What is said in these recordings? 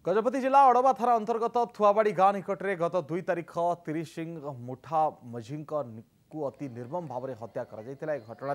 गजपति जिला अड़वा थाना अंतर्गत थुआबाड़ी गाँ निकट में गत 2 तारिख तिरिश सिंह मुठा मझी को अति निर्मम भाव में हत्या कर घटना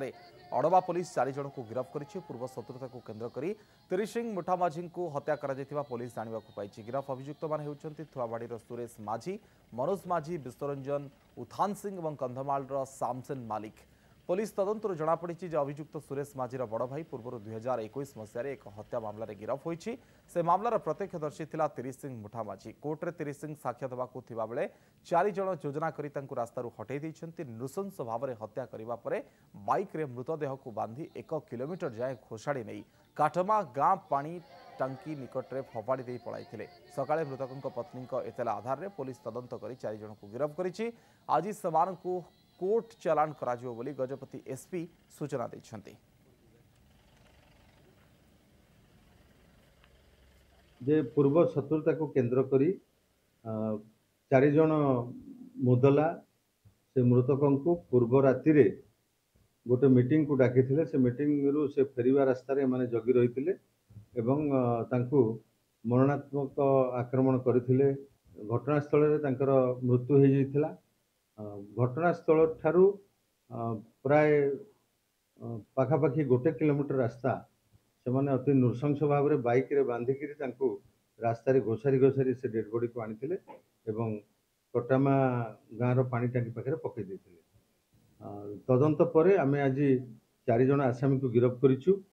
अड़वा पुलिस 4 जन को गिरफ्त कर पूर्व शत्रुता को केन्द्र कर तिरिश सिंह मुठा माझी को हत्या कर पुलिस जानवा पाई। गिरफ अभियुक्त मैंने होती थुआबाड़ी सुरेश माझी, मनोज माझी, विश्वरंजन उथान सिंह और कंधमाल सामसेन मालिक। पुलिस तदंतर जमापड़ी अभियुक्त सुरेश माझीर बड़ भाई पूर्व 2021 मसीह एक हत्या मामलें गिरफ होती। से मामलार प्रत्यक्षदर्शी थिला तिरिश सिंह मुठा माझी। कोर्टे तिरिश सिंह साक्ष्य देवाकू थिबा बेले 4 जन योजना करी तांकू रास्तारू हटै दैछन्ति। नृशंस भाव में हत्या करिबा परे बाइक रे मृतदेह को बांधी 1 किलोमीटर जाए घोषाड़ी नहीं काठमा गाँ पानी टांकी निकट में फपाड़ी दे पड़ाई। सकाळे मृतकों पत्नी एतला आधार में पुलिस तदंत कर 4 जन को गिरफ्त करिछि। आज सेमानकू कोर्ट चालान कराजिबो बोली गजपति एसपी सूचना दैछन्ति। जे पूर्व शत्रुता को केन्द्र करी 4 जन मुदला से मृतकों को पूर्व राति रे गोटे मीटिंग को डाकी थिले। से मीटिंग रु से फेरिबा रास्ता रे माने जगी रहिथिले एवं तांकू मरणात्मक आक्रमण करथिले। घटनास्थल रे तांकर मृत्यु हो जाइथिला। घटनास्थल ठारू प्राय पाखापाखि 1 किलोमीटर रास्ता से माने अति नृशंस भाव में बाइक रे बांधिकी रास्ता रे घोषारी घोषारी से डेड बॉडी को आनी एवं कटामा गाँव पानी टांकी पाखे पकई देथिले। तदंत परे आमे आज 4 जन आसामी को गिरफ्त करिछु।